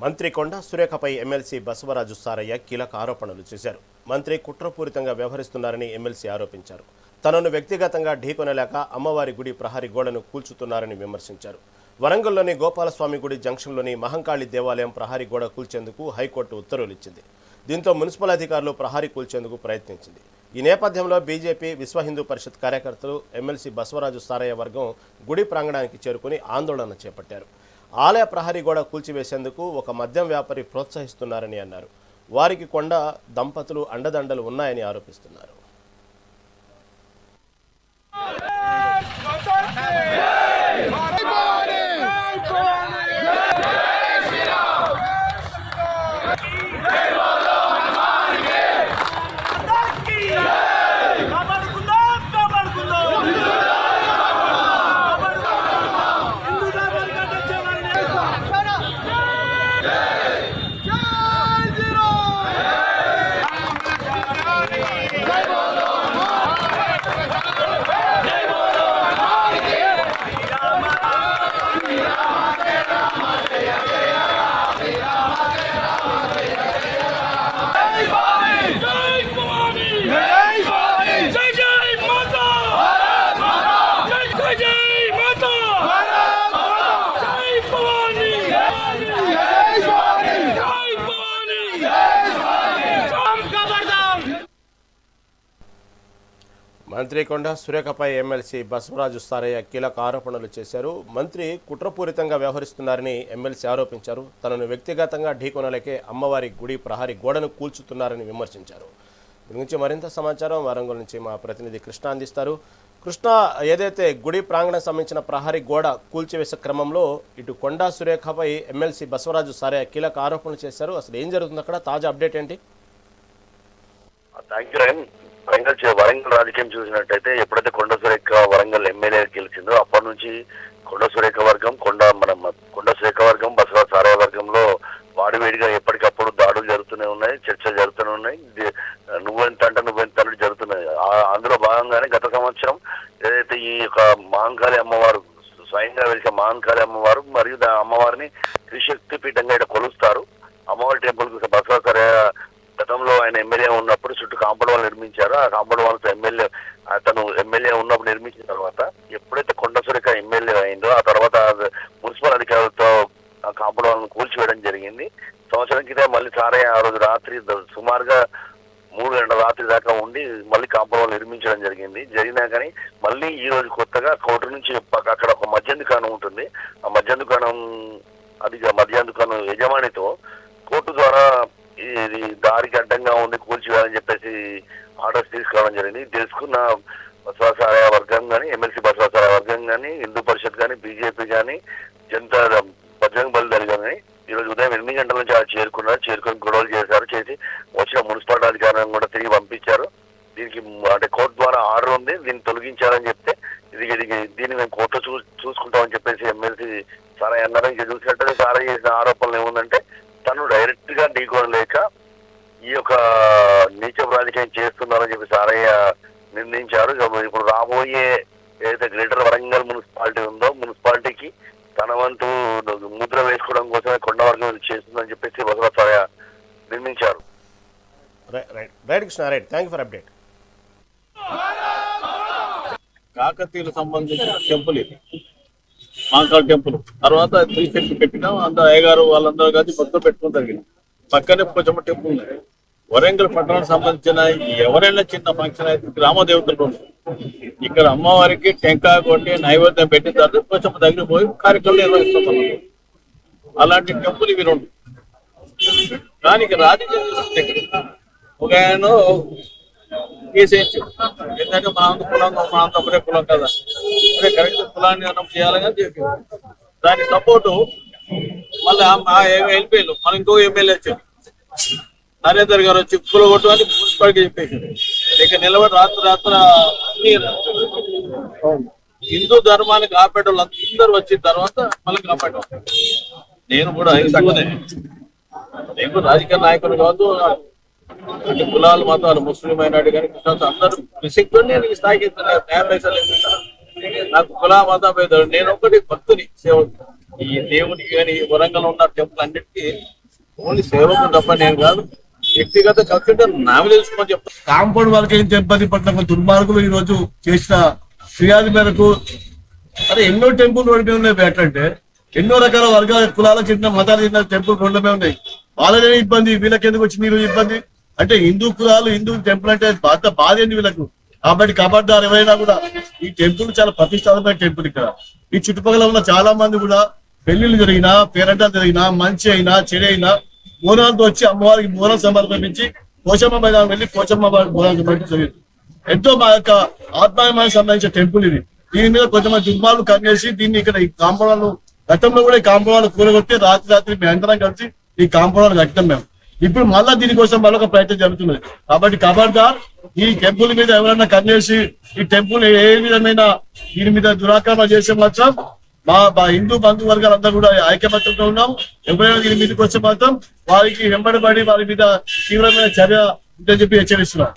మంత్రి కొండా సురేఖపై ఎమ్మెల్సీ బసవరాజు సారయ్య కీలక ఆరోపణలు చేశారు. మంత్రి కుట్రపూరితంగా వ్యవహరిస్తున్నారని ఎమ్మెల్సీ ఆరోపించారు. తనను వ్యక్తిగతంగా ఢీకొనలేక అమ్మవారి గుడి ప్రహరీ గోడను కూల్చుతున్నారని విమర్శించారు. వరంగల్లోని గోపాలస్వామి గుడి జంక్షన్లోని మహంకాళి దేవాలయం ప్రహరీ గోడ కూల్చేందుకు హైకోర్టు ఉత్తర్వులు ఇచ్చింది. దీంతో మున్సిపల్ అధికారులు ప్రహరీ కూల్చేందుకు ప్రయత్నించింది. ఈ నేపథ్యంలో బీజేపీ విశ్వ హిందూ పరిషత్ కార్యకర్తలు ఎమ్మెల్సీ బసవరాజు సారయ్య వర్గం గుడి ప్రాంగణానికి చేరుకుని ఆందోళన చేపట్టారు. ఆలయ ప్రహరీ గోడ కూల్చివేసేందుకు ఒక మద్యం వ్యాపారి ప్రోత్సహిస్తున్నారని అన్నారు. వారికి కొండ దంపతులు అండదండలు ఉన్నాయని ఆరోపిస్తున్నారు. మంత్రి కొండా సురేఖపై ఎమ్మెల్సీ బసవరాజు సారయ్య కీలక ఆరోపణలు చేశారు. మంత్రి కుట్రపూరితంగా వ్యవహరిస్తున్నారని ఎమ్మెల్సీ ఆరోపించారు. తనను వ్యక్తిగతంగా ఢీకొనలేకే అమ్మవారి గుడి ప్రహరీ గోడను కూల్చుతున్నారని విమర్శించారు. దీని గురించి మరింత సమాచారం వరంగల్ నుంచి మా ప్రతినిధి కృష్ణ అందిస్తారు. కృష్ణ, ఏదైతే గుడి ప్రాంగణం సంబంధించిన ప్రహరీ గోడ కూల్చివేసే క్రమంలో ఇటు కొండా సురేఖపై ఎమ్మెల్సీ బసవరాజు సారయ్య కీలక ఆరోపణలు చేశారు. అసలు ఏం జరుగుతుంది అక్కడ? తాజా అప్డేట్ ఏంటి? వరంగల్ రాజకీయం చూసినట్టయితే ఎప్పుడైతే కొండ సురేఖ వరంగల్ ఎమ్మెల్యే గెలిచిందో అప్పటి నుంచి కొండ సురేఖ వర్గం కొండ సురేఖ వర్గం బసవరాజు సారయ్య వర్గంలో వాడివేడిగా ఎప్పటికప్పుడు దాడులు జరుగుతూనే ఉన్నాయి, చర్చలు జరుగుతూనే ఉన్నాయి. నువ్వెంత జరుగుతున్నాయి. అందులో భాగంగానే గత సంవత్సరం ఏదైతే ఈ యొక్క మహంకాళి అమ్మవారు స్వయంగా వెలిసే మహంకాళి అమ్మవారు మరియు అమ్మవారిని త్రిశక్తి పీఠంగా ఇక్కడ కొలుస్తారు. అమ్మవారి టెంపుల్ బసవరాజు సారయ్య గతంలో ఆయన ఎమ్మెల్యే ఉన్నప్పుడు చుట్టూ కాంపౌండ్ వాళ్ళు నిర్మించారు. ఆ కాంపౌండ్ వాళ్ళతో అతను ఎమ్మెల్యే ఉన్నప్పుడు నిర్మించిన తర్వాత ఎప్పుడైతే కొండ సురేఖ ఎమ్మెల్యే అయిందో ఆ తర్వాత మున్సిపల్ అధికారులతో ఆ కాంపౌండ్ వాళ్ళని కూల్చివేయడం జరిగింది. సంవత్సరం క్రితం మళ్ళీ సారయ్య ఆ రోజు రాత్రి సుమారుగా 3 గంటల రాత్రి దాకా ఉండి మళ్ళీ కాంపౌండ్ వాళ్ళు నిర్మించడం జరిగినా కానీ మళ్ళీ ఈ రోజు కొత్తగా కోర్టు నుంచి అక్కడ ఒక మద్యం దుకాణం ఉంటుంది. ఆ మద్యం దుకాణం యజమానితో కోర్టు ద్వారా ఇది దారికి అడ్డంగా ఉండి కూల్చివేయాలని చెప్పేసి ఆర్డర్స్ తీసుకురావడం జరిగింది. తెలుసుకున్న బసవరాజు సారయ్య వర్గం కానీ, ఎమ్మెల్సీ బసవరాజు సారయ్య వర్గం కానీ, హిందూ పరిషత్ కానీ, బీజేపీ కానీ, జనతా బజరంగ్ బలి దళ్ కానీ ఈరోజు ఉదయం 8 గంటల నుంచి చేరుకొని గొడవలు చేసి వచ్చిన మున్సిపాలిటీ అధికారులను కూడా తిరిగి పంపించారు. దీనికి అంటే కోర్టు ద్వారా ఆర్డర్ ఉంది, దీన్ని తొలగించాలని చెప్తే దీన్ని మేము కోర్టులో చూసుకుంటామని చెప్పేసి ఎమ్మెల్సీ సారయ్య అన్నారు. ఇంకా చూసినట్టయితే సారయ్య చేసిన ఆరోపణలు ఏముందంటే తను డైరెక్ట్ గా ఢీకొనలేక ఈ యొక్క నీచపు రాజకీయం చేస్తున్నారని చెప్పి సారయ్య నిర్ణయించారు. ఇప్పుడు రాబోయే ఏదైతే గ్రేటర్ వరంగల్ మున్సిపాలిటీ ఉందో మున్సిపాలిటీకి తన వంతు ముద్ర వేసుకోవడం కోసమే కొండ వర్గం చేస్తుందని చెప్పేసి బసవరాజు సారయ్య నిర్ణయించారు. కాకతీయులకు సంబంధించిన టెంపుల్ ఇది, మహంకాళి టెంపుల్. తర్వాత త్రిశక్తి పెట్టినాం, అందరూ అయ్యగారు వాళ్ళందరూ కలిసి మొత్తం పెట్టుకుని జరిగింది. పక్కనే పోచమ్మ టెంపుల్ ఉన్నాయి. వరంగల్ పట్టణానికి సంబంధించిన ఎవరైనా చిన్న ఫంక్షన్ అయితే గ్రామ దేవతలు ఇక్కడ అమ్మవారికి టెంకాయ కొట్టి నైవేద్యం పెట్టిన తర్వాత పోచమ్మ దగ్గర పోయి కార్యక్రమం నిర్వహిస్తాం. అలాంటి టెంపుల్ ఇవి 2. దానికి రాజకీయం ఒక ఆయన తీసేసి ఎందుకంటే మనంత అప్పుడే కులం కదా, అదే కరెక్ట్ కులాన్ని మనం చేయాలని చెప్పి దానికి సపోర్టు మళ్ళీ వెళ్ళిపోయారు. మనం ఇంకో ఎమ్మెల్యే వచ్చారు నరేందర్ గారు వచ్చి కుల కొట్టు అని మున్సిపాలిటీ చెప్పేసారు. ఇక నిలబడి రాత్రి హిందూ ధర్మాన్ని కాపాడే వాళ్ళు అందరూ వచ్చిన తర్వాత మళ్ళీ కాపాడాం. నేను కూడా హిందువునే, నేను రాజకీయ నాయకులు కాదు, అంటే కులాలు మతాలు ముస్లిం అయినాడు కానీ క్రిస్టియన్స్ అందరూ విసిగ్తో నేను ఈ స్థాయికి న్యాయ పైసలు నాకు కుల మతం నేను ఒకటి భక్తుని సేవ ఈ దేవుడికి కానీ వరంగల్ ఉన్న టెంపుల్ అన్నిటికీ ఓన్లీ సేవకు తప్ప నేను కాదు, వ్యక్తిగత ఖర్చు నామే తెలుసుకొని చెప్తాను. కాంపౌండ్ వాళ్ళకి ఏం తిరుపతి పట్ల దుర్మార్గులు ఈ రోజు చేసిన ఫిర్యాదు మేరకు అదే ఎన్నో టెంపుల్ రోడ్డు మీద ఉన్నాయి. ఎట్లంటే ఎన్నో రకాల వర్గాల కులాలకు చెందిన మతాలకు చెందిన టెంపుల్ రోడ్ల మీద ఉన్నాయి. వాళ్ళనే ఇబ్బంది, వీళ్ళకి ఎందుకు వచ్చి మీరు ఇబ్బంది అంటే హిందూ కులాలు హిందూ టెంపుల్ అంటే బాధ ఏంది వీళ్ళకు. కాబట్టి కబడ్దారు ఎవరైనా కూడా ఈ టెంపుల్ చాలా ప్రతిష్టాత్మకమైన టెంపుల్. ఇక్కడ ఈ చుట్టుపక్కల ఉన్న చాలా మంది కూడా పెళ్లిళ్ళు జరిగినా పేరంటాలు జరిగినా మంచి అయినా చెడు అయినా బోనాలతో వచ్చి అమ్మవారికి బోనం సమర్పించి పోచమ్మ మైదానం వెళ్ళి పోచమ్మ బోనాలు సమర్పించలేదు. ఎంతో మా యొక్క ఆత్మాభిమానికి సంబంధించిన టెంపుల్ ఇది. దీని మీద కొంతమంది దుర్మార్గులు కన్నేసి దీన్ని ఇక్కడ ఈ కాంపౌండ్ గతంలో కూడా ఈ కాంపౌండ్ కూలగొట్టి రాత్రి మేము అందరం కలిసి ఈ కాంపౌండ్ కట్టాం మేము. ఇప్పుడు మళ్ళా దీనికోసం మళ్ళొక ప్రయత్నం జరుగుతున్నది. కాబట్టి ఖబర్దార్ ఈ టెంపుల్ మీద ఎవరైనా కన్నేసి ఈ టెంపుల్ ఏ విధమైన దీని మీద దురాక్రమణ చేసే మాత్రం మా హిందూ బంధు వర్గాలందరూ కూడా ఐక్యమత్యంతో ఉన్నాం. ఎవరైనా దీని మీదకి వచ్చే మాత్రం వారికి వెంబడబడి వారి మీద తీవ్రమైన చర్య ఉందని చెప్పి హెచ్చరిస్తున్నాం.